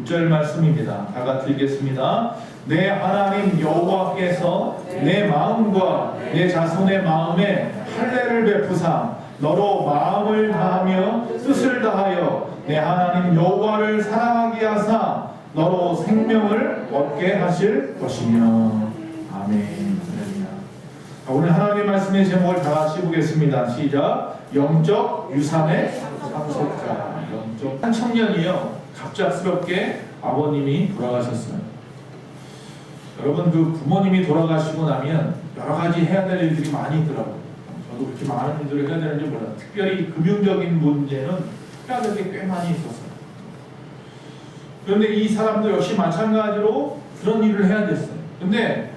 6절 말씀입니다. 다 같이 읽겠습니다. 내 하나님 여호와께서 내 마음과 내 자손의 마음에 할례를 베푸사 너로 마음을 다하며 뜻을 다하여 내 하나님 여호와를 사랑하게 하사 너로 생명을 얻게 하실 것이며. 아멘. 오늘 하나님의 말씀의 제목을 다 같이 보겠습니다. 시작. 영적 유산의 상속자. 한 청년이요, 갑작스럽게 아버님이 돌아가셨어요. 여러분, 그 부모님이 돌아가시고 나면 여러 가지 해야 될 일들이 많이 있더라고요. 저도 그렇게 많은 일들을 해야 되는지 몰라요. 특별히 금융적인 문제는 해야 될 게 꽤 많이 있었어요. 그런데 이 사람도 역시 마찬가지로 그런 일을 해야 됐어요. 근데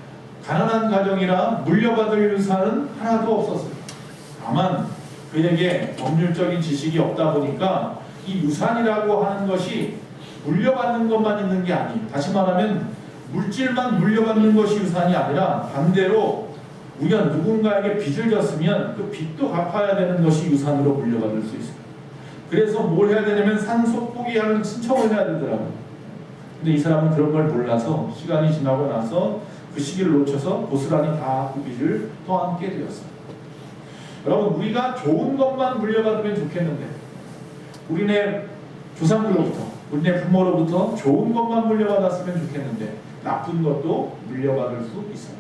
가난한 가정이라 물려받을 유산은 하나도 없었어요. 다만 그에게 법률적인 지식이 없다 보니까 이 유산이라고 하는 것이 물려받는 것만 있는 게 아니에요. 다시 말하면 물질만 물려받는 것이 유산이 아니라 반대로 우리가 누군가에게 빚을 졌으면 그 빚도 갚아야 되는 것이 유산으로 물려받을 수 있어요. 그래서 뭘 해야 되냐면 상속포기하는 신청을 해야 되더라고요. 근데 이 사람은 그런 걸 몰라서 시간이 지나고 나서 그 시기를 놓쳐서 고스란히 다 그 빚을 떠안게 되었어요. 여러분, 우리가 좋은 것만 물려받으면 좋겠는데 우리네 조상들로부터, 우리네 부모로부터 좋은 것만 물려받았으면 좋겠는데 나쁜 것도 물려받을 수 있어요.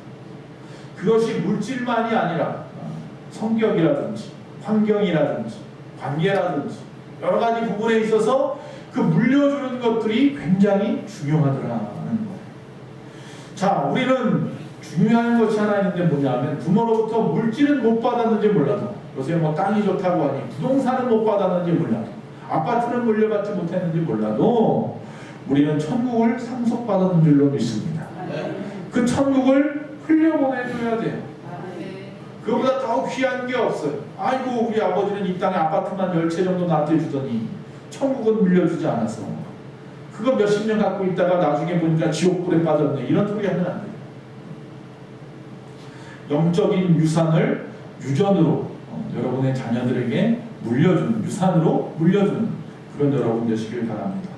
그것이 물질만이 아니라 성격이라든지 환경이라든지 관계라든지 여러 가지 부분에 있어서 그 물려주는 것들이 굉장히 중요하더라는 거예요. 자, 우리는 중요한 것이 하나 있는데 뭐냐면 부모로부터 물질은 못 받았는지 몰라도, 요새 뭐 땅이 좋다고 하니 부동산은 못 받았는지 몰라도, 아파트는 물려받지 못했는지 몰라도 우리는 천국을 상속받은 줄로 믿습니다. 그 천국을 흘려보내줘야 돼요. 그거보다 더 귀한 게 없어요. 아이고, 우리 아버지는 이 땅에 아파트만 10채 정도 놔둬주더니 천국은 물려주지 않았어. 그거 몇십 년 갖고 있다가 나중에 보니까 지옥불에 빠졌네. 이런 소리 하면 안 돼요. 영적인 유산을 유전으로 여러분의 자녀들에게 물려주는, 유산으로 물려주는 그런 여러분 되시길 바랍니다.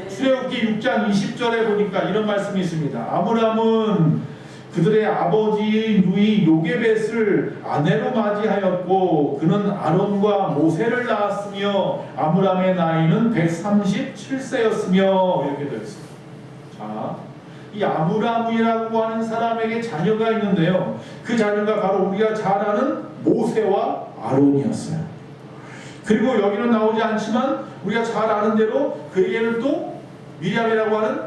출애굽기 6장 20절에 보니까 이런 말씀이 있습니다. 아므람은 그들의 아버지 누이 요게벳을 아내로 맞이하였고 그는 아론과 모세를 낳았으며 아므람의 나이는 137세였으며 이렇게 되어 있습니다. 자, 이 아므람이라고 하는 사람에게 자녀가 있는데요, 그 자녀가 바로 우리가 잘 아는 모세와 아론이었어요. 그리고 여기는 나오지 않지만 우리가 잘 아는 대로 그에게는 또 미리암이라고 하는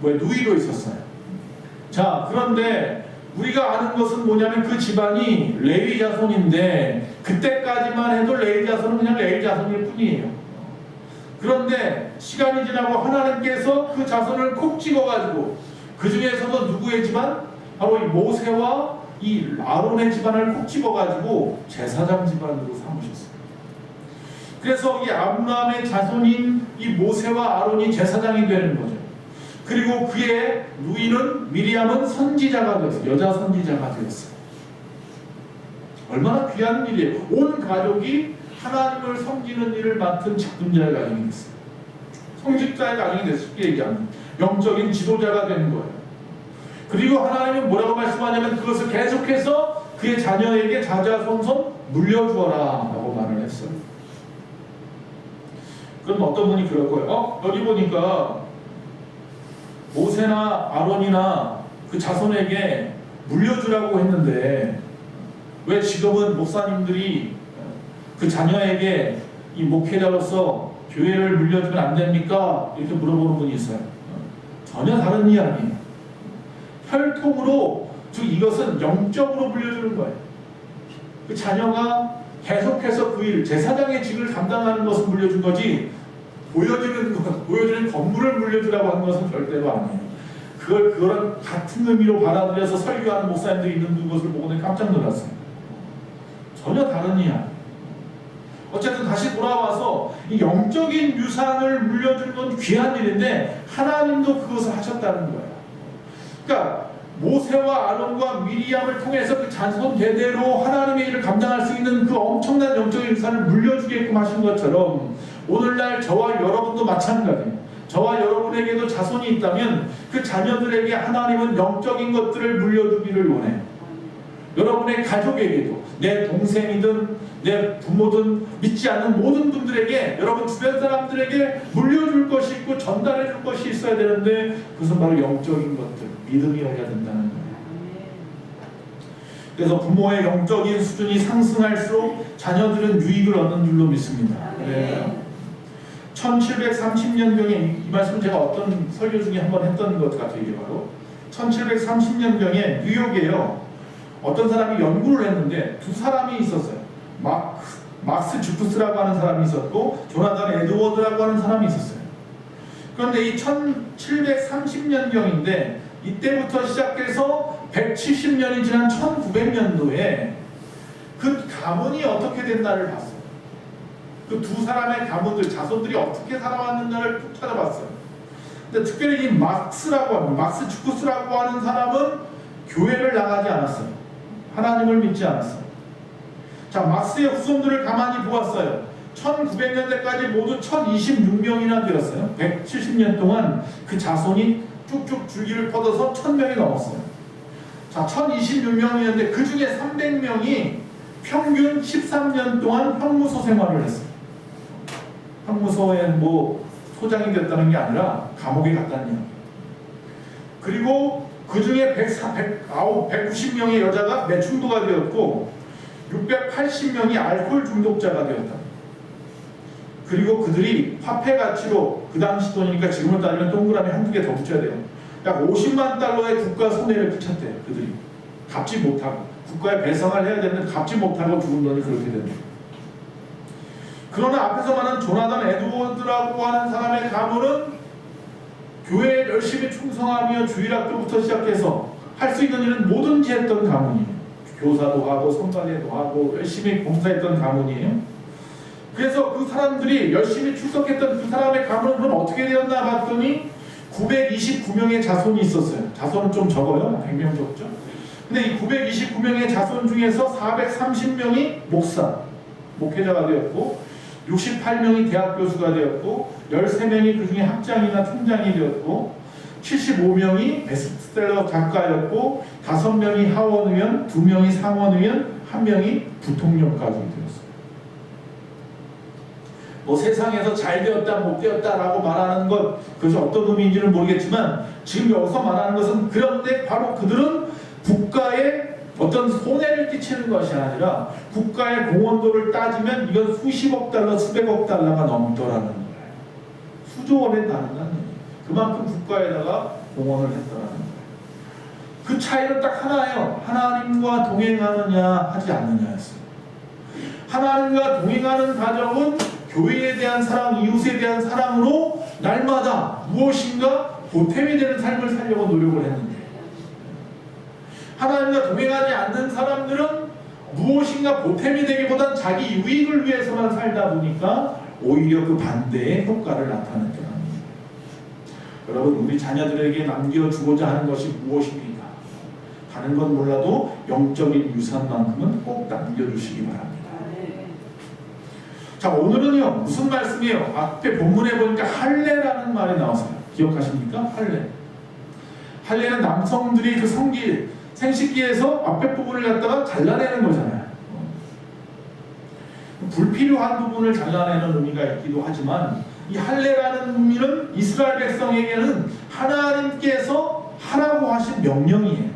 누이도 있었어요. 자, 그런데 우리가 아는 것은 뭐냐면 그 집안이 레위 자손인데 그때까지만 해도 레위 자손은 그냥 레위 자손일 뿐이에요. 그런데 시간이 지나고 하나님께서 그 자손을 콕 찍어가지고 그 중에서도 누구의 집안? 바로 이 모세와 이 아론의 집안을 콕 집어가지고 제사장 집안으로 삼으셨어요. 그래서 이 아므람의 자손인 이 모세와 아론이 제사장이 되는 거죠. 그리고 그의 누이는 미리암은 선지자가 되었어요. 여자 선지자가 되었어요. 얼마나 귀한 일이에요. 온 가족이 하나님을 섬기는 일을 맡은 직분자의 가정이 됐어요. 성직자의 가정이 됐어요. 쉽게 얘기하면 영적인 지도자가 되는 거예요. 그리고 하나님은 뭐라고 말씀하냐면 그것을 계속해서 그의 자녀에게 자자손손 물려주어라 라고 말을 했어요. 그럼 어떤 분이 그럴 거예요. 여기 보니까 모세나 아론이나 그 자손에게 물려주라고 했는데 왜 지금은 목사님들이 그 자녀에게 이 목회자로서 교회를 물려주면 안 됩니까? 이렇게 물어보는 분이 있어요. 전혀 다른 이야기예요. 혈통으로, 즉 이것은 영적으로 물려주는 거예요. 그 자녀가 계속해서 그 일, 제사장의 직을 감당하는 것을 물려준 거지 보여주는 건물을 물려주라고 하는 것은 절대로 아니에요. 그거랑 같은 의미로 받아들여서 설교하는 목사님들이 있는 것을 보고는 깜짝 놀랐어요. 전혀 다른 이야기. 어쨌든 다시 돌아와서 이 영적인 유산을 물려주는 건 귀한 일인데 하나님도 그것을 하셨다는 거예요. 그러니까 모세와 아론과 미리암을 통해서 그 자손 대대로 하나님의 일을 감당할 수 있는 그 엄청난 영적인 유산을 물려주게끔 하신 것처럼 오늘날 저와 여러분도 마찬가지예요. 저와 여러분에게도 자손이 있다면 그 자녀들에게 하나님은 영적인 것들을 물려주기를 원해요. 여러분의 가족에게도, 내 동생이든 내 부모든 믿지 않는 모든 분들에게, 여러분 주변 사람들에게 물려줄 것이 있고 전달해 줄 것이 있어야 되는데, 그것은 바로 영적인 것들, 믿음이어야 된다는 거예요. 그래서 부모의 영적인 수준이 상승할수록 자녀들은 유익을 얻는 줄로 믿습니다. 네. 1730년경에 이 말씀 제가 어떤 설교 중에 한번 했던 것 같아요. 이게 바로 1730년경에 뉴욕에요, 어떤 사람이 연구를 했는데 두 사람이 있었어요. 막스 주쿠스라고 하는 사람이 있었고 조나단 에드워드라고 하는 사람이 있었어요. 그런데 이 1730년경인데 이때부터 시작해서 170년이 지난 1900년도에 그 가문이 어떻게 됐나를 봤어요. 그 두 사람의 가문들, 자손들이 어떻게 살아왔는가를 쭉 찾아봤어요. 근데 특별히 이 막스 주쿠스라고 하는 사람은 교회를 나가지 않았어요. 하나님을 믿지 않았어요. 자, 막스의 후손들을 가만히 보았어요. 1900년대까지 모두 1026명이나 되었어요. 170년 동안 그 자손이 쭉쭉 줄기를 뻗어서 1000명이 넘었어요. 자, 1026명이었는데 그 중에 300명이 평균 13년 동안 형무소 생활을 했어요. 형무소에 뭐 소장이 됐다는 게 아니라 감옥에 갔다는 이야기. 그리고 그 중에 190명의 여자가 매중도가 되었고 680명이 알코올 중독자가 되었다. 그리고 그들이 화폐 가치로, 그 당시 돈이니까 지금을 따지면 동그라미 한두 개 더 붙여야 돼요. 약 50만 달러의 국가 손해를 끼쳤대요. 그들이 갚지 못하고, 국가에 배상을 해야 되는데 갚지 못하고 죽은 돈이 그렇게 됩니다. 그러나 앞에서 말하는 조나단 에드워드라고 하는 사람의 가문은 교회에 열심히 충성하며 주일학교부터 시작해서 할 수 있는 일은 뭐든지 했던 가문이에요. 교사도 하고 성가대도 하고 열심히 봉사했던 가문이에요. 그래서 그 사람들이 열심히 출석했던 그 사람의 가문은 그럼 어떻게 되었나 봤더니 929명의 자손이 있었어요. 자손은 좀 적어요. 100명 적죠. 근데 이 929명의 자손 중에서 430명이 목회자가 되었고, 68명이 대학 교수가 되었고, 13명이 그 중에 학장이나 총장이 되었고, 75명이 베스트셀러 작가였고, 5명이 하원의원, 2명이 상원의원, 1명이 부통령까지 되었어요. 뭐 세상에서 잘 되었다 못 되었다라고 말하는 것, 그것이 어떤 의미인지는 모르겠지만 지금 여기서 말하는 것은, 그런데 바로 그들은 국가에 어떤 손해를 끼치는 것이 아니라 국가의 공헌도를 따지면 이건 수십억 달러, 수백억 달러가 넘더라는 거예요. 수조 원에 달한다는 거예요. 그만큼 국가에다가 공헌을 했더라는 거예요. 그 차이는 딱 하나예요. 하나님과 동행하느냐 하지 않느냐였어요. 하나님과 동행하는 가정은 교회에 대한 사랑, 이웃에 대한 사랑으로 날마다 무엇인가 보탬이 되는 삶을 살려고 노력을 했는데, 하나님과 동행하지 않는 사람들은 무엇인가 보탬이 되기보단 자기 유익을 위해서만 살다 보니까 오히려 그 반대의 효과를 나타냈더라는 거예요. 여러분, 우리 자녀들에게 남겨주고자 하는 것이 무엇입니까? 다른 건 몰라도 영적인 유산만큼은 꼭 남겨주시기 바랍니다. 자, 오늘은요, 무슨 말씀이에요? 앞에 본문에 보니까 할례라는 말이 나왔어요. 기억하십니까? 할례는 남성들이 그 생식기에서 앞에 부분을 갖다가 잘라내는 거잖아요. 불필요한 부분을 잘라내는 의미가 있기도 하지만, 이 할례라는 의미는 이스라엘 백성에게는 하나님께서 하라고 하신 명령이에요.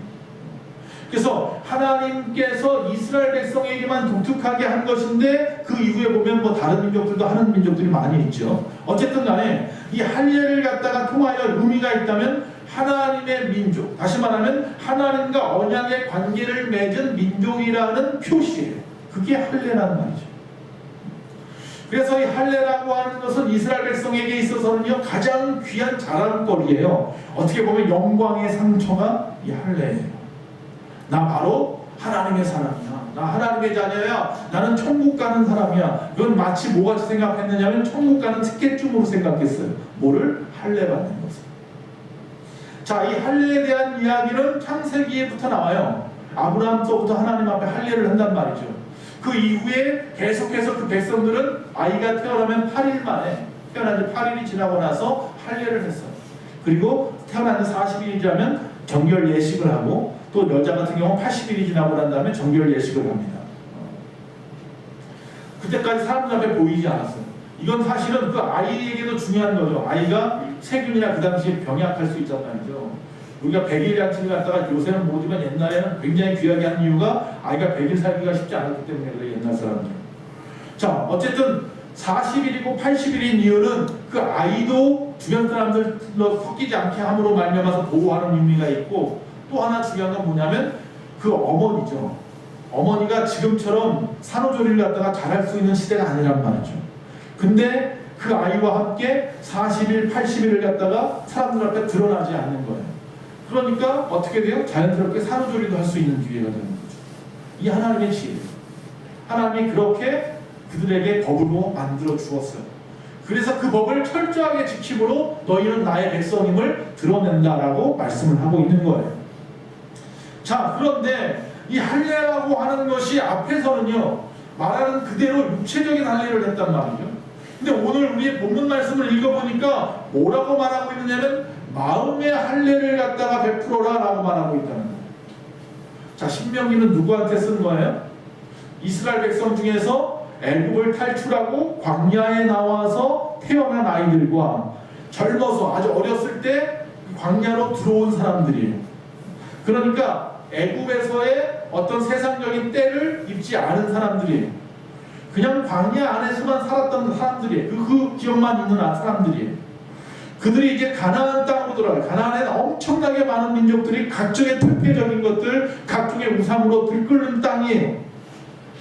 그래서 하나님께서 이스라엘 백성에게만 독특하게 한 것인데, 그 이후에 보면 뭐 다른 민족들도 하는 민족들이 많이 있죠. 어쨌든 간에 이 할례를 갖다가 통하여 의미가 있다면 하나님의 민족, 다시 말하면 하나님과 언약의 관계를 맺은 민족이라는 표시예요. 그게 할례라는 말이죠. 그래서 이 할례라고 하는 것은 이스라엘 백성에게 있어서는요, 가장 귀한 자랑거리예요. 어떻게 보면 영광의 상처가 이 할례예요. 나 바로 하나님의 사람이야. 나 하나님의 자녀야. 나는 천국 가는 사람이야. 이건 마치 뭐같이 생각했느냐면 천국 가는 티켓쯤으로 생각했어요. 뭐를? 할례 받는 것을. 자, 이 할례에 대한 이야기는 창세기에부터 나와요. 아브라함서부터 하나님 앞에 할례를 한단 말이죠. 그 이후에 계속해서 그 백성들은 아이가 태어나면 8일 만에, 태어난 지 8일이 지나고 나서 할례를 했어요. 그리고 태어난 지 40일이 지나면 정결 예식을 하고, 또 여자 같은 경우는 80일이 지나고 난 다음에 정결 예식을 합니다. 그때까지 사람들 앞에 보이지 않았어요. 이건 사실은 그 아이에게도 중요한 거죠. 아이가 세균이나 그 당시에 병약할 수 있단 말이죠. 우리가 100일 잔치를 갖다가 요새는 모르지만 옛날에는 굉장히 귀하게 한 이유가 아이가 100일 살기가 쉽지 않았기 때문에 그래요, 옛날 사람들. 자, 어쨌든 40일이고 80일인 이유는 그 아이도 주변 사람들로 섞이지 않게 함으로 말미암아서 보호하는 의미가 있고, 또 하나 중요한 건 뭐냐면 그 어머니죠. 어머니가 지금처럼 산후조리를 갖다가 잘할 수 있는 시대가 아니란 말이죠. 근데 그 아이와 함께 40일, 80일을 갖다가 사람들 앞에 드러나지 않는 거예요. 그러니까 어떻게 돼요? 자연스럽게 산후조리도 할 수 있는 기회가 되는 거죠. 이 하나님의 지혜. 하나님이 그렇게 그들에게 법으로 만들어 주었어요. 그래서 그 법을 철저하게 지킴으로 너희는 나의 백성임을 드러낸다라고 말씀을 하고 있는 거예요. 자, 그런데 이 할례라고 하는 것이 앞에서는요, 말하는 그대로 육체적인 할례를 했단 말이죠. 근데 오늘 우리의 본문 말씀을 읽어보니까 뭐라고 말하고 있느냐면 마음의 할례를 갖다가 베풀어라 라고 말하고 있다는 거예요. 자, 신명기는 누구한테 쓴 거예요? 이스라엘 백성 중에서 애굽을 탈출하고 광야에 나와서 태어난 아이들과 젊어서 아주 어렸을 때 광야로 들어온 사람들이에요. 그러니까 애굽에서의 어떤 세상적인 때를 입지 않은 사람들이에요. 그냥 광야 안에서만 살았던 사람들이에요. 그 기억만 있는 사람들이에요. 그들이 이제 가나안 땅으로 들어가요. 가나안에는 엄청나게 많은 민족들이 각종의 특혜적인 것들, 각종의 우상으로 들끓는 땅이에요.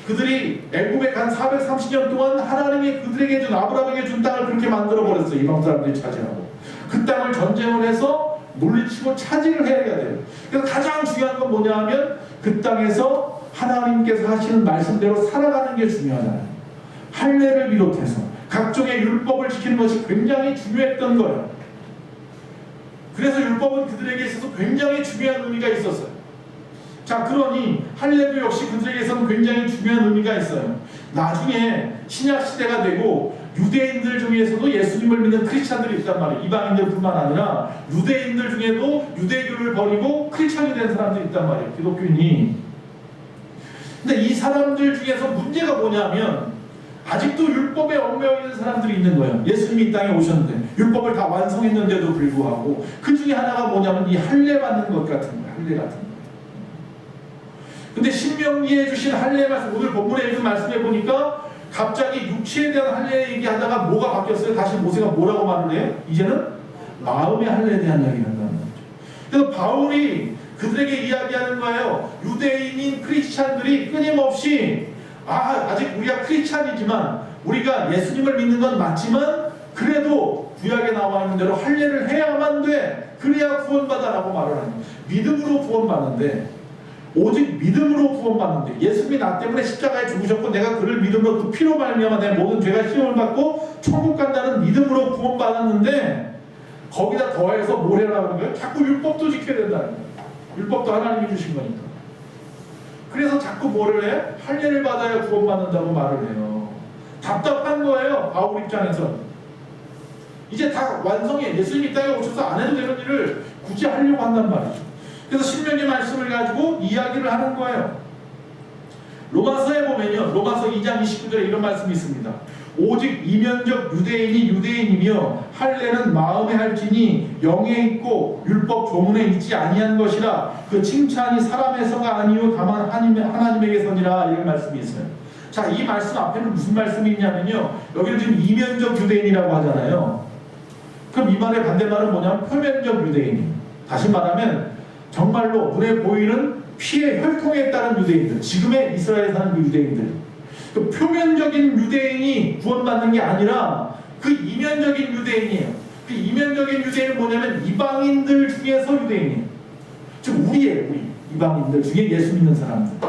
그들이 애굽에 간 430년 동안 하나님이 그들에게 준, 아브라함에게 준 땅을 그렇게 만들어버렸어요. 이방 사람들이 차지하고. 그 땅을 전쟁을 해서 물리치고 차지를 해야 돼요. 그래서 가장 중요한 건 뭐냐 하면 그 땅에서 하나님께서 하시는 말씀대로 살아가는 게 중요하잖아요. 할례를 비롯해서 각종의 율법을 지키는 것이 굉장히 중요했던 거예요. 그래서 율법은 그들에게 있어서 굉장히 중요한 의미가 있었어요. 자, 그러니 할례도 역시 그들에게서는 굉장히 중요한 의미가 있어요. 나중에 신약 시대가 되고 유대인들 중에서도 예수님을 믿는 크리스찬들이 있단 말이에요. 이방인들뿐만 아니라 유대인들 중에도 유대교를 버리고 크리스찬이 된 사람들이 있단 말이에요. 기독교인이. 근데 이 사람들 중에서 문제가 뭐냐면 아직도 율법에 얽매여 있는 사람들이 있는 거예요. 예수님이 이 땅에 오셨는데 율법을 다 완성했는데도 불구하고 그 중에 하나가 뭐냐면 이 할례 받는 것 같은 거예요. 할례 같은 거. 근데 신명기에 주신 할례 말씀, 오늘 본문에 읽은 말씀해 보니까 갑자기 육체에 대한 할례 얘기하다가 뭐가 바뀌었어요? 다시 모세가 뭐라고 말을 해요? 이제는 마음의 할례에 대한 이야기를 한다는 거죠. 그래서 바울이 그들에게 이야기하는 거예요. 유대인인 크리스찬들이 끊임없이 아직 우리가 크리스찬이지만 우리가 예수님을 믿는 건 맞지만 그래도 구약에 나와 있는 대로 할례를 해야만 돼. 그래야 구원받아라고 말을 하는 거예요. 믿음으로 구원받는데, 오직 믿음으로 구원받는데, 예수님이 나 때문에 십자가에 죽으셨고 내가 그를 믿음으로 그 피로 말미암아 내 모든 죄가 시험을 받고 천국 간다는 믿음으로 구원받았는데 거기다 더해서 뭘 해라는 거예요? 자꾸 율법도 지켜야 된다는 거예요. 율법도 하나님이 주신 거니까. 그래서 자꾸 뭐를 해? 할례를 받아야 구원받는다고 말을 해요. 답답한 거예요. 바울 입장에서. 이제 다 완성해. 예수님이 이 땅에 오셔서 안 해도 되는 일을 굳이 하려고 한단 말이죠. 그래서 신명기 말씀을 가지고 이야기를 하는 거예요. 로마서에 보면요, 로마서 2장 29절에 이런 말씀이 있습니다. 오직 이면적 유대인이 유대인이며 할례는 마음에 할지니 영에 있고 율법 조문에 있지 아니한 것이라 그 칭찬이 사람에서가 아니요 다만 하나님에게서니라, 이런 말씀이 있어요. 자, 이 말씀 앞에는 무슨 말씀이 있냐면요, 여기는 지금 이면적 유대인이라고 하잖아요. 그럼 이 말의 반대말은 뭐냐면 표면적 유대인. 다시 말하면 정말로 눈에 보이는 피의 혈통에 따른 유대인들, 지금의 이스라엘에 사는 그 유대인들, 그 표면적인 유대인이 구원받는 게 아니라 그 이면적인 유대인이에요. 그 이면적인 유대인은 뭐냐면 이방인들 중에서 유대인이에요. 즉 우리예요. 우리 이방인들 중에 예수 믿는 사람들.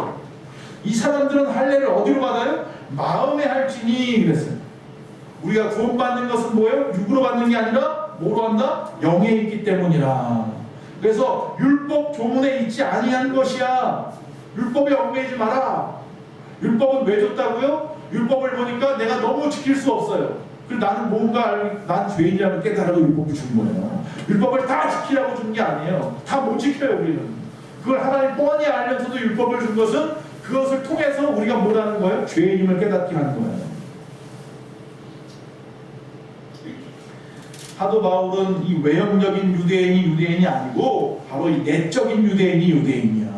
이 사람들은 할례를 어디로 받아요? 마음에 할지니 그랬어요. 우리가 구원받는 것은 뭐예요? 육으로 받는 게 아니라 뭐로 한다? 영에 있기 때문이라. 그래서 율법 조문에 있지 아니한 것이야. 율법에 얽매이지 마라. 율법은 왜 줬다고요? 율법을 보니까 내가 너무 지킬 수 없어요. 그리고 나는 난 죄인이라고 깨달아도 율법을 준 거예요. 율법을 다 지키라고 준 게 아니에요. 다 못 지켜요, 우리는. 그걸 하나님 뻔히 알면서도 율법을 준 것은 그것을 통해서 우리가 뭐라는 거예요? 죄인임을 깨닫게 하는 거예요. 사도 바울은 이 외형적인 유대인이 아니고 바로 이 내적인 유대인이야.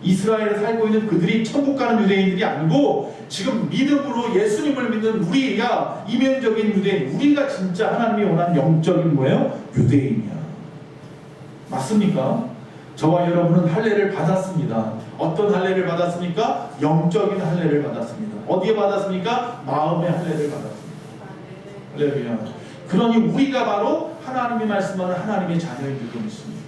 이스라엘에 살고 있는 그들이 천국 가는 유대인들이 아니고 지금 믿음으로 예수님을 믿는 우리가 이면적인 유대인, 우리가 진짜 하나님이 원하는 영적인 뭐예요? 유대인이야. 맞습니까? 저와 여러분은 할례를 받았습니다. 어떤 할례를 받았습니까? 영적인 할례를 받았습니다. 어디에 받았습니까? 마음의 할례를 받았습니다. 할렐루야. 그러니 우리가 바로 하나님이 말씀하는 하나님의 자녀인 줄로 믿습니다.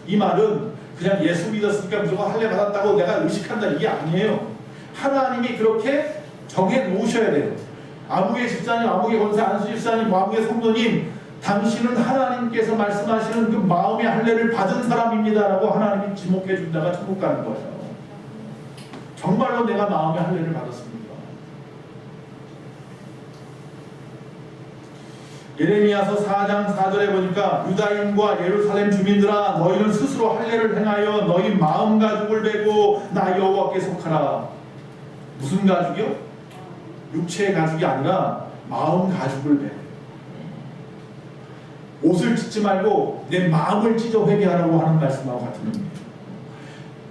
이 말은 그냥 예수 믿었으니까 무조건 할례 받았다고 내가 의식한다 이게 아니에요. 하나님이 그렇게 정해 놓으셔야 돼요. 아무개 집사님, 아무개 권사, 안수 집사님, 아무개 성도님, 당신은 하나님께서 말씀하시는 그 마음의 할례를 받은 사람입니다라고 하나님이 지목해 준다가 천국 가는 거예요. 정말로 내가 마음의 할례를 받았습니다. 예레미야서 4장 4절에 보니까 유다인과 예루살렘 주민들아 너희는 스스로 할례를 행하여 너희 마음 가죽을 베고 나 여호와께 속하라. 무슨 가죽이요? 육체의 가죽이 아니라 마음 가죽을 베. 옷을 찢지 말고 내 마음을 찢어 회개하라고 하는 말씀하고 같은 의미예요.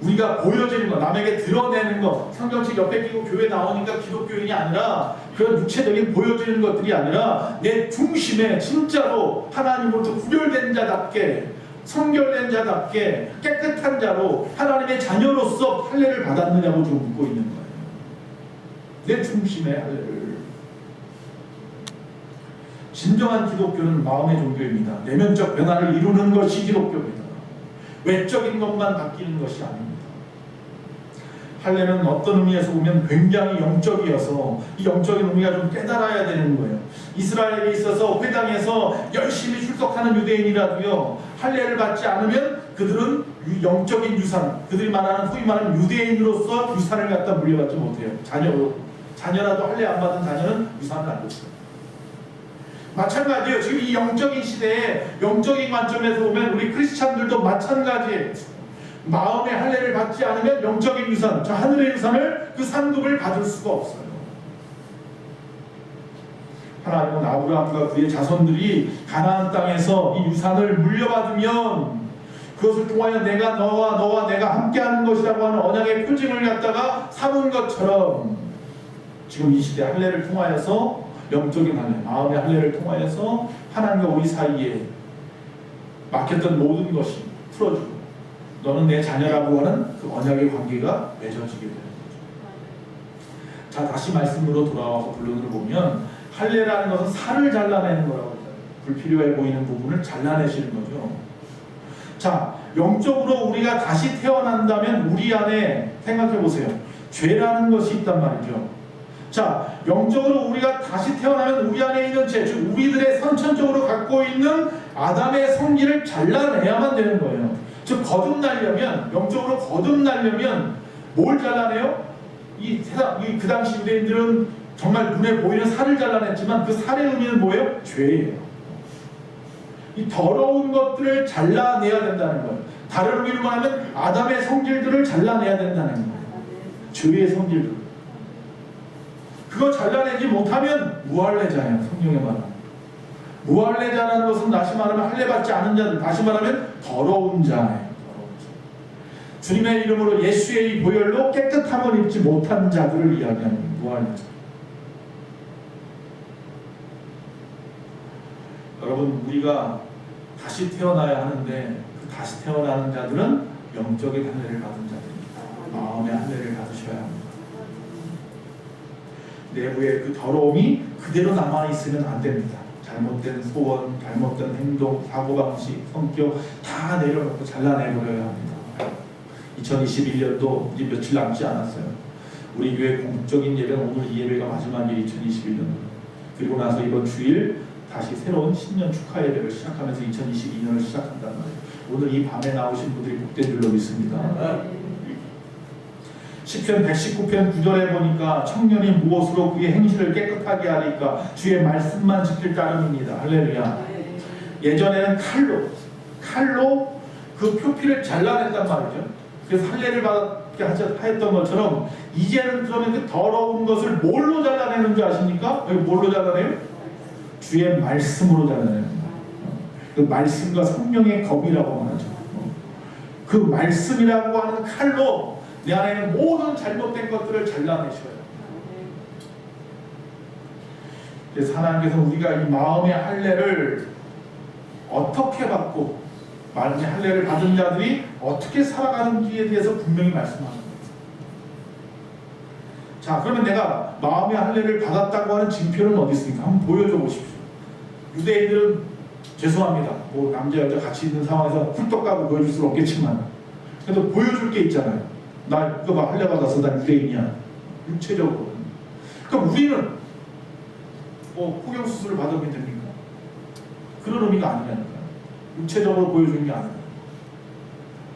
우리가 보여지는 거, 남에게 드러내는 거, 성경책 옆에 끼고 교회 나오니까 기독교인이 아니라 그런 육체적인 보여지는 것들이 아니라 내 중심에 진짜로 하나님으로부터 구별된 자답게, 성결된 자답게, 깨끗한 자로 하나님의 자녀로서 할례를 받았느냐고 지금 묻고 있는 거예요. 내 중심에 할례를. 진정한 기독교는 마음의 종교입니다. 내면적 변화를 이루는 것이 기독교입니다. 외적인 것만 바뀌는 것이 아닙니다. 할례는 어떤 의미에서 보면 굉장히 영적이어서 이 영적인 의미가 좀 깨달아야 되는 거예요. 이스라엘에 있어서 회당에서 열심히 출석하는 유대인이라도요, 할례를 받지 않으면 그들은 영적인 유산, 그들이 말하는 소위 말하는 유대인으로서 유산을 갖다 물려받지 못해요. 자녀라도 할례 안 받은 자녀는 유산을 안 줬어요. 마찬가지예요. 지금 이 영적인 시대에 영적인 관점에서 보면 우리 크리스찬들도 마찬가지예요. 마음의 할례를 받지 않으면 영적인 유산, 저 하늘의 유산을 그 상급을 받을 수가 없어요. 하나님은 아브라함과 그의 자손들이 가나안 땅에서 이 유산을 물려받으면 그것을 통하여 내가 너와 내가 함께하는 것이라고 하는 언약의 표징을 갖다가 삼은 것처럼 지금 이 시대 할례를 통하여서 영적인 할례, 마음의 할례를 통하여서 하나님과 우리 사이에 막혔던 모든 것이 풀어주고 너는 내 자녀라고 하는 그 언약의 관계가 맺어지게 되는 거죠. 자, 다시 말씀으로 돌아와서 본론을 보면 할례라는 것은 살을 잘라내는 거라고 하잖아요. 불필요해 보이는 부분을 잘라내시는 거죠. 자, 영적으로 우리가 다시 태어난다면 우리 안에 생각해 보세요. 죄라는 것이 있단 말이죠. 자, 영적으로 우리가 다시 태어나면 우리 안에 있는 죄, 즉 우리들의 선천적으로 갖고 있는 아담의 성질을 잘라내야만 되는 거예요. 즉 거듭나려면, 영적으로 거듭나려면 뭘 잘라내요? 그 당시 유대인들은 정말 눈에 보이는 살을 잘라냈지만 그 살의 의미는 뭐예요? 죄예요. 이 더러운 것들을 잘라내야 된다는 거예요. 다른 의미로 말하면 아담의 성질들을 잘라내야 된다는 거예요. 죄의 성질들. 그거 잘라내지 못하면 무할례자예요. 성경에 말하면 무할례자라는 것은 다시 말하면 할례받지 않은 자들, 다시 말하면 더러운 자예요. 주님의 이름으로 예수의 이 보혈로 깨끗함을 입지 못한 자들을 이야기하는 무할례자. 여러분, 우리가 다시 태어나야 하는데 그 다시 태어나는 자들은 영적인 할례를 받은 자들입니다. 마음의 할례를 받으셔야 합니다. 내부의 그 더러움이 그대로 남아있으면 안 됩니다. 잘못된 소원, 잘못된 행동, 사고방식, 성격 다 내려놓고 잘라내버려야 합니다. 2021년도 이제 며칠 남지 않았어요. 우리 교회 공적인 예배는 오늘 이 예배가 마지막일 2021년. 그리고 나서 이번 주일 다시 새로운 신년 축하 예배를 시작하면서 2022년을 시작한단 말이에요. 오늘 이 밤에 나오신 분들이 복된 줄로 믿습니다. 시편 119편 9절에 보니까 청년이 무엇으로 그의 행실을 깨끗하게 하리까 주의 말씀만 지킬 따름입니다. 할렐루야. 예전에는 칼로 그 표피를 잘라냈단 말이죠. 그래서 할례를 받게 하였던 것처럼 이제는 그러면 그 더러운 것을 뭘로 잘라내는 줄 아십니까? 뭘로 잘라내요? 주의 말씀으로 잘라내는 거예요. 그 말씀과 성령의 검이라고 하죠. 그 말씀이라고 하는 칼로 내 안에 있는 모든 잘못된 것들을 잘라내셔요. 그래서 하나님께서 우리가 이 마음의 할례를 어떻게 받고 마음의 할례를 받은 자들이 어떻게 살아가는지에 대해서 분명히 말씀하는 거예요. 자, 그러면 내가 마음의 할례를 받았다고 하는 징표는 어디 있습니까? 한번 보여줘 보십시오. 유대인들은 죄송합니다. 뭐 남자 여자 같이 있는 상황에서 훌떡 까고 보여줄 수는 없겠지만 그래도 보여줄 게 있잖아요. 나 이거 봐, 할례 받아서 나 유대인이야. 육체적으로. 그럼 우리는 포경 수술을 받으면 됩니까? 그런 의미가 아니라니까요. 육체적으로 보여주는 게 아니에요.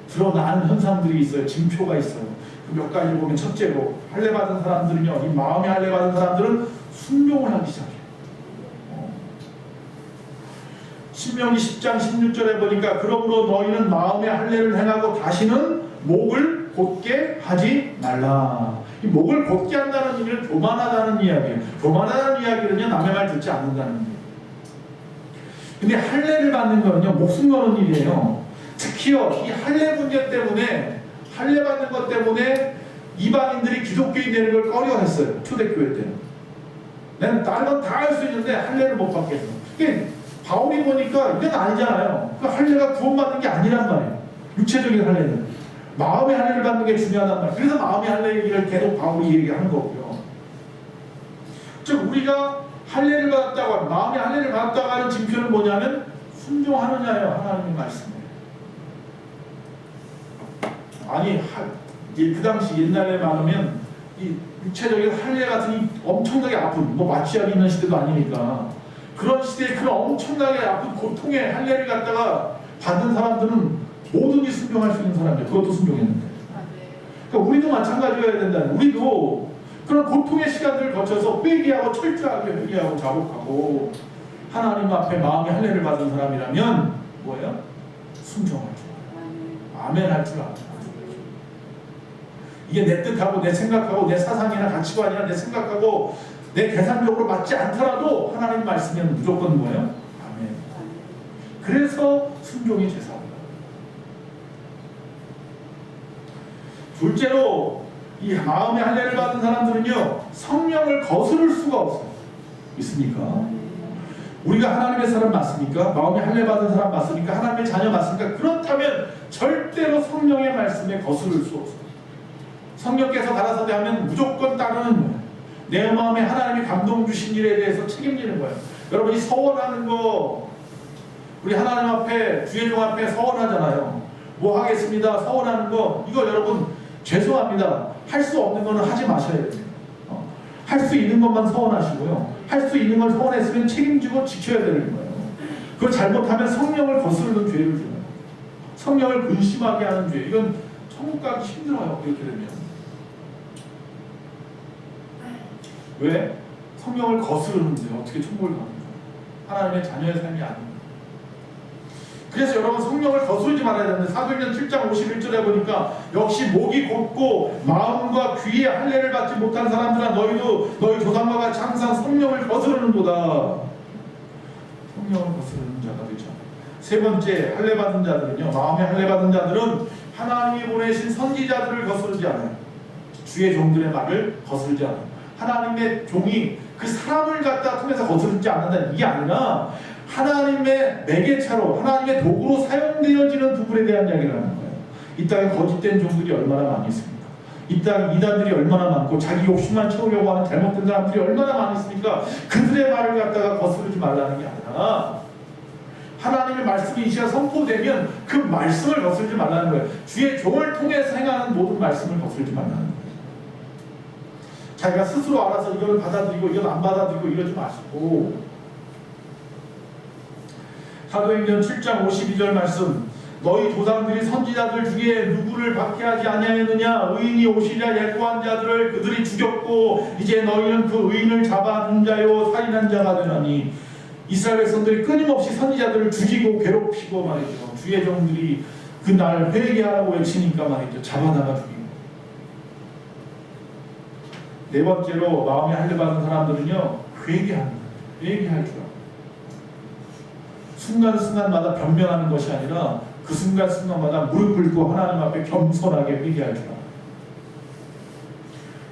드러나는 현상들이 있어요. 징표가 있어요. 그 몇 가지를 보면 첫째로 할례 받은 사람들은요, 이 마음의 할례 받은 사람들은 순종을 하기 시작해요. 신명기 10장 16절에 보니까 그러므로 너희는 마음의 할례를 행하고 다시는 목을 곧게 하지 말라. 이 목을 곧게 한다는 의미는 교만하다는 이야기예요. 교만하다는 이야기는요, 남의 말 듣지 않는다는 거예요. 근데 할례를 받는 거는요, 목숨 거는 일이에요. 특히요, 이 할례 문제 때문에, 할례 받는 것 때문에 이방인들이 기독교인 되는 걸 꺼려했어요. 초대교회 때는. 나는 다른 건 다 할 수 있는데 할례를 못 받겠어. 그러니까 바울이 보니까 이건 아니잖아요. 그 할례가 구원받는 게 아니란 말이에요. 육체적인 할례는. 마음의 할례를 받는 게 중요하단 말이에요. 그래서 마음의 할례 얘기를 계속 바울이 얘기하는 거고요. 즉 우리가 할례를 받았다고 하는, 마음의 할례를 받았다고 하는 징표는 뭐냐면 순종하느냐예요. 하나님의 말씀에. 아니 그 당시 옛날에 말하면 이 육체적인 할례 같은 이 엄청나게 아픈, 뭐 마취약이 있는 시대도 아니니까 그런 시대에 그런 엄청나게 아픈 고통의 할례를 갖다가 받는 사람들은 모든이 순종할 수 있는 사람들, 그것도 순종했는데. 그러니까 우리도 마찬가지여야 된다는. 우리도 그런 고통의 시간들을 거쳐서 회개하고 철저하게 회개하고 자복하고 하나님 앞에 마음의 할례를 받은 사람이라면 뭐예요? 순종할 줄 알아요. 아멘 할 줄 알아요. 이게 내 뜻하고 내 생각하고 내 사상이나 가치관이나 내 생각하고 내 계산적으로 맞지 않더라도 하나님 말씀은 무조건 뭐예요? 아멘. 그래서 순종이 죄사합니다. 둘째로 이 마음의 할례를 받은 사람들은요, 성령을 거스를 수가 없어요. 있습니까? 우리가 하나님의 사람 맞습니까? 마음의 할례 받은 사람 맞습니까? 하나님의 자녀 맞습니까? 그렇다면 절대로 성령의 말씀에 거스를 수 없어요. 성령께서 가라사대 하면 무조건 따르는 거예요. 내 마음에 하나님이 감동 주신 일에 대해서 책임지는 거예요. 여러분 이 서원하는 거, 우리 하나님 앞에, 주의종 앞에 서원하잖아요. 뭐 하겠습니다. 서원하는 거, 이거 여러분 죄송합니다. 할 수 없는 거는 하지 마셔야 돼요. 할 수 있는 것만 서원하시고요. 할 수 있는 걸 서원했으면 책임지고 지켜야 되는 거예요. 그걸 잘못하면 성령을 거스르는 죄를 줘요. 성령을 근심하게 하는 죄. 이건 천국 가기 힘들어요. 그렇게 되면. 왜? 성령을 거스르는데 어떻게 천국을 가는 거예요? 하나님의 자녀의 삶이 아닙니다. 그래서 여러분 성령을 거스르지 말아야 되는데 사도행전 7장 51절에 보니까 역시 목이 곧고 마음과 귀에 할례를 받지 못한 사람들아 너희도 너희 조상과 같이 항상 성령을 거스르는도다. 성령을 거스르는 자가 되죠. 세 번째 할례 받은 자들은요, 마음의 할례 받은 자들은 하나님이 보내신 선지자들을 거스르지 않아요. 주의 종들의 말을 거스르지 않아요. 하나님의 종이 그 사람을 갖다 통해서 거스르지 않는다, 이게 아니라 하나님의 매개차로, 하나님의 도구로 사용되어지는 부분에 대한 이야기를 하는 거예요. 이 땅에 거짓된 종들이 얼마나 많이 있습니까? 이 땅에 이단들이 얼마나 많고 자기 욕심만 채우려고 하는 잘못된 사람들이 얼마나 많이 있습니까? 그들의 말을 갖다가 거스르지 말라는 게 아니라 하나님의 말씀이 이 시간 선포되면 그 말씀을 거스르지 말라는 거예요. 주의 종을 통해서 행하는 모든 말씀을 거스르지 말라는 거예요. 자기가 스스로 알아서 이걸 받아들이고 이걸 안 받아들이고 이러지 마시고, 사도행전 7장 52절 말씀, 너희 조상들이 선지자들 중에 누구를 박해하지 아니하였느냐? 의인이 오시랴 예고한 자들을 그들이 죽였고 이제 너희는 그 의인을 잡아둔 자요 살인한 자가 되나니. 이스라엘 백성들이 끊임없이 선지자들을 죽이고 괴롭히고 말이죠. 주의 종들이 그날 회개하라고 외치니까 말이죠. 잡아다가 죽이고. 네 번째로 마음에 할례 받은 사람들은요, 회개합니다. 회개할 줄 알아요. 순간순간마다 변명하는 것이 아니라 그 순간순간마다 무릎 꿇고 하나님 앞에 겸손하게 회개할 줄 알아요.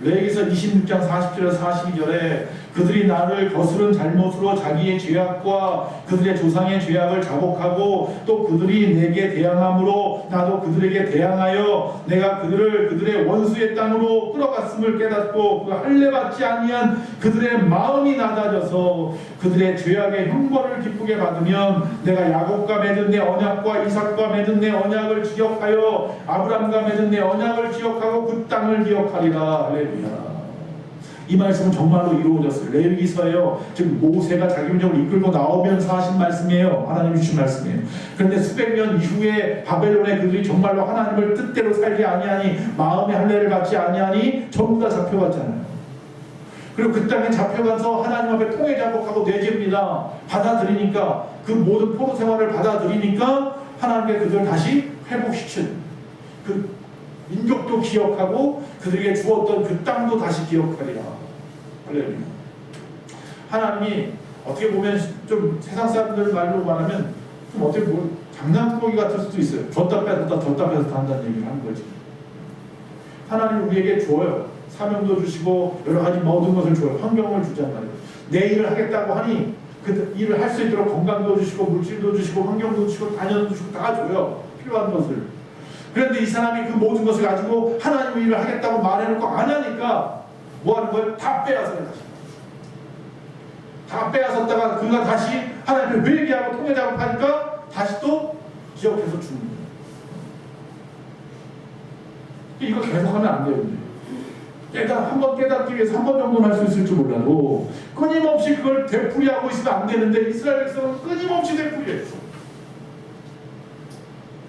레위기서 26장 40절에서 42절에 그들이 나를 거스른 잘못으로 자기의 죄악과 그들의 조상의 죄악을 자복하고 또 그들이 내게 대항함으로 나도 그들에게 대항하여 내가 그들을 그들의 원수의 땅으로 끌어갔음을 깨닫고 그 할례받지 아니한 그들의 마음이 낮아져서 그들의 죄악의 형벌을 기쁘게 받으면 내가 야곱과 맺은 내 언약과 이삭과 맺은 내 언약을 기억하여 아브람과 맺은 내 언약을 기억하고 그 땅을 기억하리라. 할렐루야. 이 말씀은 정말로 이루어졌어요. 레위기서예요. 즉 모세가 자기 민족을 이끌고 나오면서 하신 말씀이에요. 하나님이 주신 말씀이에요. 그런데 수백 년 이후에 바벨론에 그들이 정말로 하나님을 뜻대로 살지 아니하니 마음의 할례를 받지 아니하니 전부 다 잡혀갔잖아요. 그리고 그 땅에 잡혀가서 하나님 앞에 통회 자복하고 내집니다. 받아들이니까 그 모든 포로 생활을 받아들이니까 하나님께 그들을 다시 회복시킨 그 민족도 기억하고 그들에게 주었던 그 땅도 다시 기억하리라. 할렐루야. 하나님이 어떻게 보면 좀 세상 사람들 말로 말하면 좀 어떻게 보면 장난꾸러기 같을 수도 있어요. 줬다 뺐다 줬다 뺐다 한다는 얘기를 하는 거지. 하나님이 우리에게 줘요. 사명도 주시고 여러 가지 모든 것을 줘요. 환경을 주잖아요. 내 일을 하겠다고 하니 그 일을 할 수 있도록 건강도 주시고 물질도 주시고 환경도 주시고 단연도 주시고 다 줘요. 필요한 것을. 그런데 이 사람이 그 모든 것을 가지고 하나님의 일을 하겠다고 말해놓고 안 하니까 뭐 하는 거예요? 다 빼앗아요. 다 빼앗았다가 그가 다시 하나님께 회개하고 통회 작업하니까 다시 또 기억해서 주는 거예요. 이거 계속하면 안 돼요. 한번 깨닫기 위해서 한 번 정도는 할 수 있을지 몰라도 끊임없이 그걸 되풀이하고 있으면 안 되는데 이스라엘 백성은 끊임없이 되풀이했어.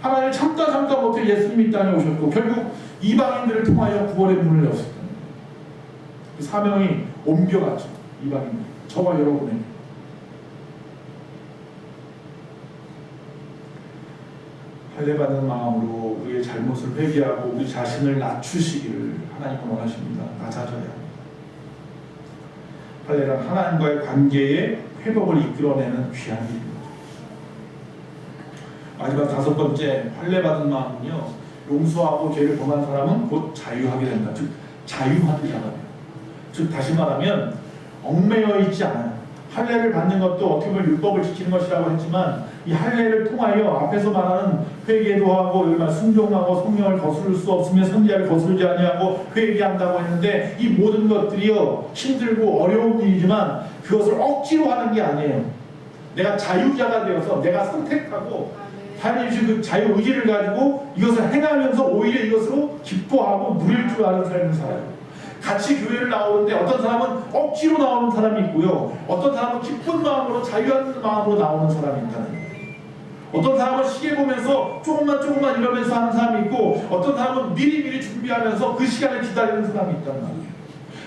하나님 참다 못해 예수님이 이 땅에 오셨고 결국 이방인들을 통하여 구원의 문을 여셨다. 그 사명이 옮겨갔죠. 이방인들, 저와 여러분에게. 할례받는 마음으로 우리의 잘못을 회개하고 우리 자신을 낮추시기를 하나님은 원하십니다. 낮아져야 합니다. 할례란 하나님과의 관계의 회복을 이끌어내는 귀한 일입니다. 마지막 다섯 번째, 할례받은 마음은요, 용서하고 죄를 범한 사람은 곧 자유하게 된다. 즉 자유하는 자가 돼요. 즉 다시 말하면 얽매여 있지 않아요. 할례를 받는 것도 어떻게 보면 율법을 지키는 것이라고 했지만 이 할례를 통하여 앞에서 말하는 회개도 하고 얼마나 순종하고 성령을 거스를 수 없으면 선지자를 거스르지 아니하고 회개한다고 했는데 이 모든 것들이요 힘들고 어려운 일이지만 그것을 억지로 하는 게 아니에요. 내가 자유자가 되어서 내가 선택하고 하나님 그 자유 의지를 가지고 이것을 행하면서 오히려 이것으로 기뻐하고 누릴 줄 아는 삶을 살아요. 같이 교회를 나오는데 어떤 사람은 억지로 나오는 사람이 있고요. 어떤 사람은 기쁜 마음으로 자유한 마음으로 나오는 사람이 있다는 거예요. 어떤 사람은 시계 보면서 조금만 이러면서 하는 사람이 있고 어떤 사람은 미리 준비하면서 그 시간을 기다리는 사람이 있다는 말이에요.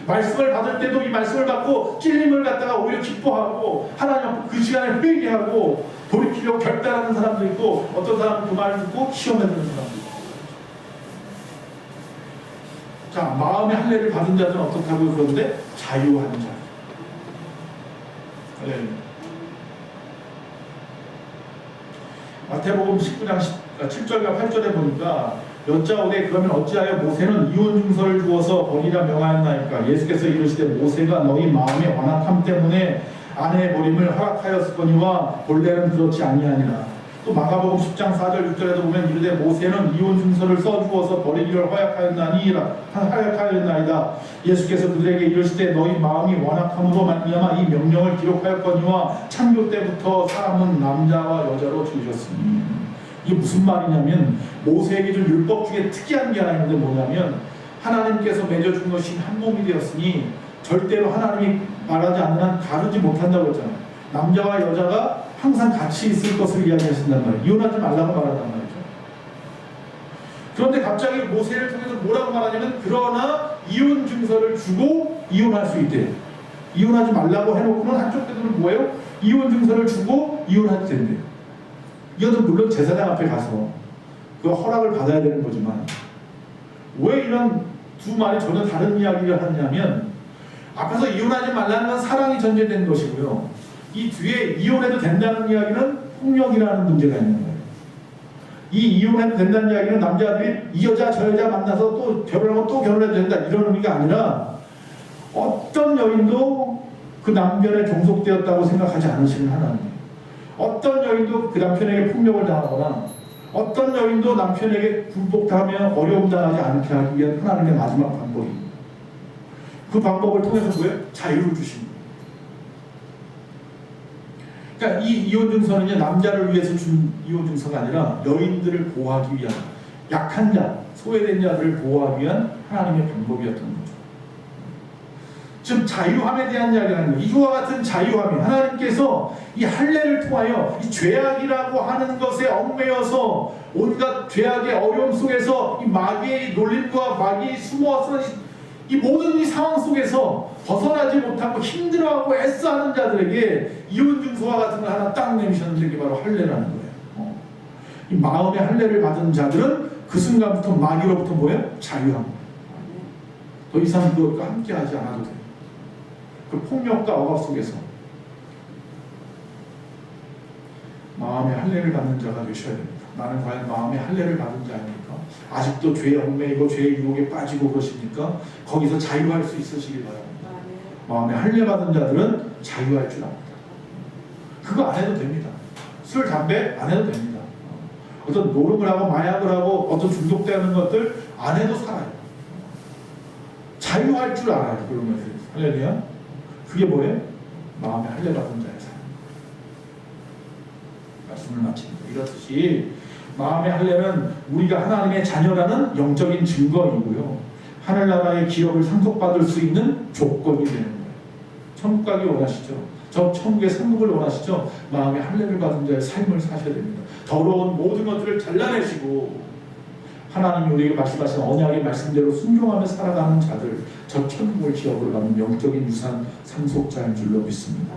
말씀을 받을 때도 이 말씀을 받고 찔림을 갖다가 오히려 기뻐하고 하나님 앞에 그 시간을 회개하고 돌이키려고 결단하는 사람도 있고 어떤 사람은 그 말을 듣고 시험에 드는 사람도 있고. 자, 마음의 할례를 받은 자들은 어떻다고 그러는데 자유한 자. 네. 마태복음 19장 7절과 8절에 보니까 여짜오되 그러면 어찌하여 모세는 이혼 증서를 주어서 버리라 명하였나이까. 예수께서 이르시되 모세가 너희 마음의 완악함 때문에 아내의 버림을 허락하였으거니와 본래는 그렇지 아니하니라. 또 마가복음 10장 4절 6절에도 보면 이르되 모세는 이혼 증서를 써주어서 버리기를 허락하였나이다. 예수께서 그들에게 이르시되 너희 마음이 완악함으로 말미암아 이 명령을 기록하였거니와 창조 때부터 사람은 남자와 여자로 지으셨으니. 이게 무슨 말이냐면 모세에게 준 율법 중에 특이한 게 하나 있는데 뭐냐면 하나님께서 맺어준 것이 한 몸이 되었으니 절대로 하나님이 말하지 않는 한 가르지 못한다고 했잖아요. 남자와 여자가 항상 같이 있을 것을 이야기하신단 말이에요. 이혼하지 말라고 말한단 말이죠. 그런데 갑자기 모세를 통해서 뭐라고 말하냐면 그러나 이혼 증서를 주고 이혼할 수 있대요. 이혼하지 말라고 해놓고는 한쪽 때는 뭐예요? 이혼 증서를 주고 이혼해도 된대요. 이것은 물론 제사장 앞에 가서 그 허락을 받아야 되는 거지만 왜 이런 두 말이 전혀 다른 이야기를 하냐면 앞에서 이혼하지 말라는 건 사랑이 전제된 것이고요. 이 뒤에 이혼해도 된다는 이야기는 폭력이라는 문제가 있는 거예요. 이 이혼해도 된다는 이야기는 남자들이 이 여자 저 여자 만나서 또 결혼하고 또 결혼해도 된다 이런 의미가 아니라 어떤 여인도 그 남편에 종속되었다고 생각하지 않으시는 하나님, 어떤 여인도 그 남편에게 폭력을 당하거나 어떤 여인도 남편에게 굴복당하며 어려움 당하지 않게 하기 위한 하나님의 마지막 방법입니다. 그 방법을 통해서 뭐예요? 자유를 주십니다. 그러니까 이 이혼 증서는요, 남자를 위해서 준 이혼 증서가 아니라 여인들을 보호하기 위한, 약한 자, 소외된 자들을 보호하기 위한 하나님의 방법이었던 거죠. 즉 자유함에 대한 이야기라는 거예요. 이와 같은 자유함이 하나님께서 이 할례를 통하여 이 죄악이라고 하는 것에 얽매여서 온갖 죄악의 어려움 속에서 이 마귀의 놀림과 마귀의 숨어서 이 모든 이 상황 속에서 벗어나지 못하고 힘들어하고 애써하는 자들에게 이혼 증서와 같은 걸 하나 딱 내미셨는데 이게 바로 할례라는 거예요. 이 마음의 할례를 받은 자들은 그 순간부터 마귀로부터 뭐예요? 자유합니다. 더 이상 그것과 함께하지 않아도 돼요. 그 폭력과 억압 속에서 마음의 할례를 받는 자가 되셔야 됩니다. 나는 과연 마음의 할례를 받은 자입니까? 아직도 죄에 얽매이고 죄의 유혹에 빠지고 그러십니까? 거기서 자유할 수 있으시길 바랍니다. 마음의 할례 받은 자들은 자유할 줄 압니다. 그거 안 해도 됩니다. 술, 담배 안 해도 됩니다. 어떤 노름을 하고 마약을 하고 어떤 중독되는 것들 안 해도 살아요. 자유할 줄 알아요. 그러면서 할렐루야. 그게 뭐예요? 마음의 할례 받은 자의 삶. 말씀을 마칩니다. 이렇듯이 마음의 할례는 우리가 하나님의 자녀라는 영적인 증거이고요, 하늘나라의 기업을 상속받을 수 있는 조건이 되는 거예요. 천국 가기 원하시죠? 저 천국의 상급을 원하시죠? 마음의 할례를 받은 자의 삶을 사셔야 됩니다. 더러운 모든 것들을 잘라내시고 하나님이 우리에게 말씀하신 언약의 말씀대로 순종하며 살아가는 자들, 저 천국을 기업으로 받는 영적인 유산 상속자인 줄로 믿습니다.